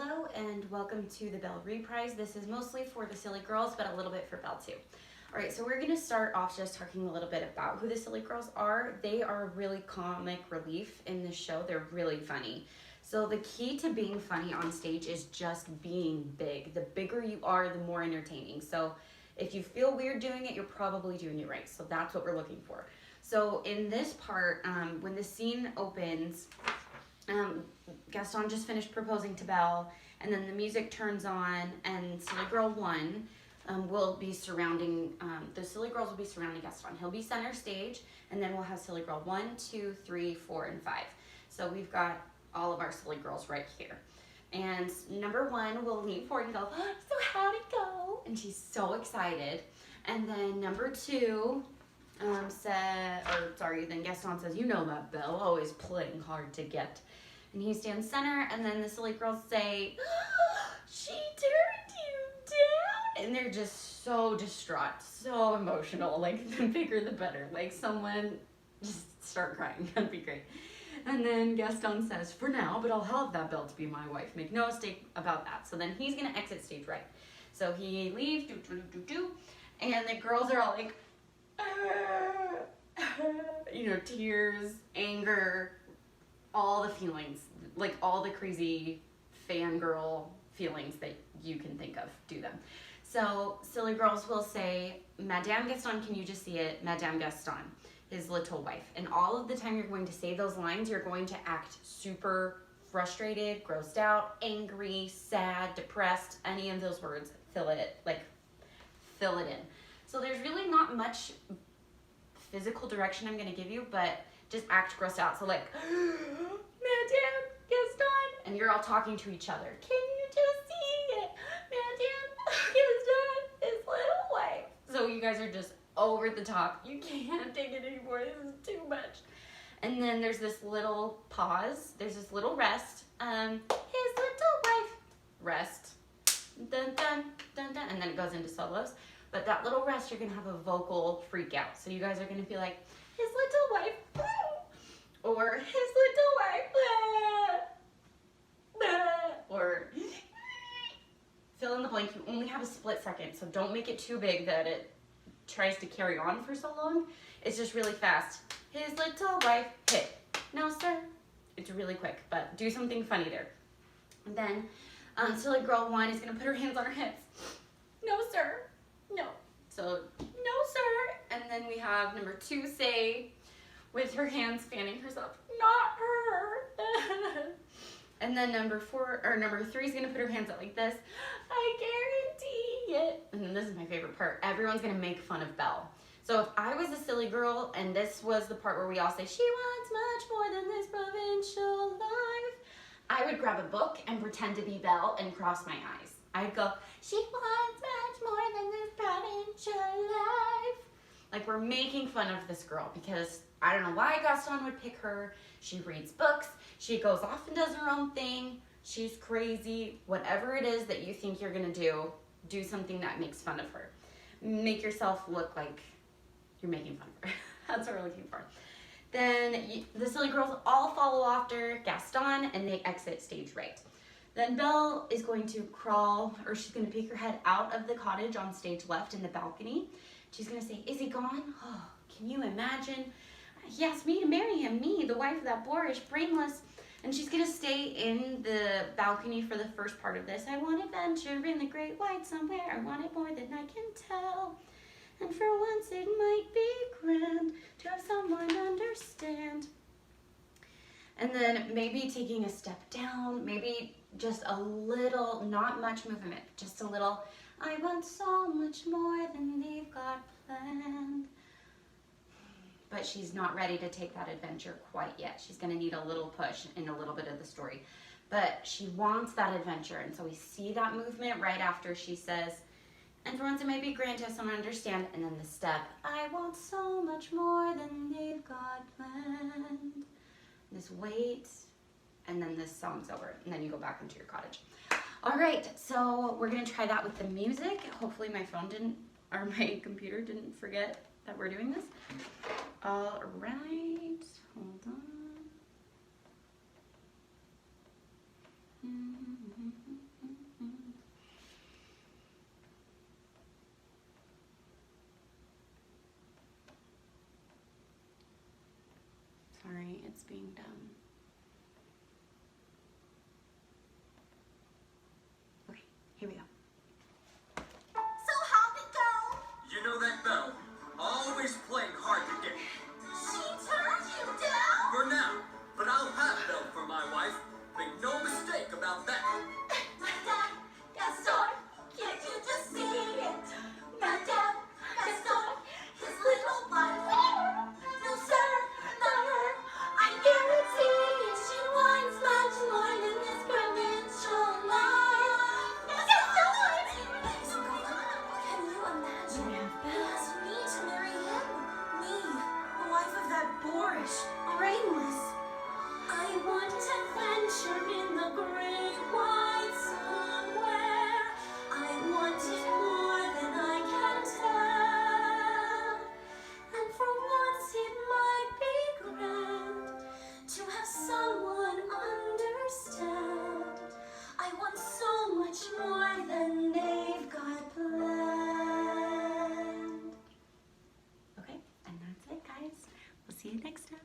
Hello and welcome to the Belle Reprise. This is mostly for the silly girls, but a little bit for Belle too. Alright, so we're going to start off just talking a little bit about who the silly girls are. They are really comic relief in this show. They're really funny. So the key to being funny on stage is just being big. The bigger you are, the more entertaining. So if you feel weird doing it, you're probably doing it right. So that's what we're looking for. So in this part, when the scene opens, Gaston just finished proposing to Belle, and then the music turns on, and Silly Girl 1 will be surrounding, the Silly Girls will be surrounding Gaston. He'll be center stage, and then we'll have Silly Girl 1, 2, 3, 4, and 5. So we've got all of our Silly Girls right here. And number 1 will lean forward and go, oh, so how'd it go? And she's so excited. And then number 2 then Gaston says, you know that Belle, always playing hard to get. And he stands center, and then the silly girls say, oh, she turned you down. And they're just so distraught, so emotional. Like, the bigger the better. Like, someone just start crying. That'd be great. And then Gaston says, for now, but I'll have that Belle to be my wife. Make no mistake about that. So then he's going to exit stage right. So he leaves, and the girls are all like, you know, tears, anger, all the feelings, like all the crazy fangirl feelings that you can think of, do them. So silly girls will say, Madame Gaston, can you just see it? Madame Gaston, his little wife. And all of the time you're going to say those lines, you're going to act super frustrated, grossed out, angry, sad, depressed, any of those words, fill it in. So there's really not much physical direction I'm gonna give you, but just act grossed out. So like, Madame Gaston, and you're all talking to each other. Can you just see it? Madame Gaston, his little wife. So you guys are just over the top. You can't take it anymore. This is too much. And then there's this little pause. There's this little rest. His little wife. Rest. Dun, dun, dun, dun. And then it goes into solos. But that little rest, you're going to have a vocal freak out. So you guys are going to be like, his little wife, or his little wife, or fill in the blank. You only have a split second, so don't make it too big that it tries to carry on for so long. It's just really fast. His little wife, hit. No, sir. It's really quick, but do something funny there. And then silly girl 1 is going to put her hands on her hips. No, sir. No. So, no, sir. And then we have number 2 say, with her hands fanning herself, not her. And then number 3 is going to put her hands out like this. I guarantee it. And then this is my favorite part. Everyone's going to make fun of Belle. So if I was a silly girl and this was the part where we all say, she wants much more than this provincial life, I would grab a book and pretend to be Belle and cross my eyes. I'd go, she wants much more than this provincial life. Like, we're making fun of this girl because I don't know why Gaston would pick her. She reads books. She goes off and does her own thing. She's crazy. Whatever it is that you think you're going to do something that makes fun of her. Make yourself look like you're making fun of her. That's what we're looking for. Then the silly girls all follow after Gaston and they exit stage right. Then Belle is going to crawl, or she's going to peek her head out of the cottage on stage left in the balcony. She's going to say, is he gone? Oh, can you imagine? He asked me to marry him, me, the wife of that boorish, brainless. And she's going to stay in the balcony for the first part of this. I want adventure in the great white somewhere. I want it more than I can tell. And for once it might be grand to have someone understand. And then maybe taking a step down, maybe just a little, not much movement, just a little, I want so much more than they've got planned. But she's not ready to take that adventure quite yet. She's going to need a little push in a little bit of the story. But she wants that adventure, and so we see that movement right after she says, and for once it may be grand to have someone understand, and then the step, I want so much more than they've got planned. This wait, and then this song's over, and then you go back into your cottage. All right, so we're gonna try that with the music. Hopefully my phone didn't, or my computer didn't forget that we're doing this. All right, hold on. it's being done. Okay, here we go. So how'd it go? You know that Belle? Always playing hard to get. She turned you down? For now. But I'll have Belle for my wife. Make no mistake about that. Madame Gaston, can't you just see it? Madame Gaston, his little life. No sir, not her. I guarantee it. She wants much more than this provincial life. Gaston! Can you imagine? He asked me to marry him. Me, the wife of that boorish, brainless. I want adventure in the great wide somewhere. I want it more than I can tell. And for once it might be grand to have someone understand. I want so much more than they've got planned. Okay, and that's it, guys. We'll see you next time.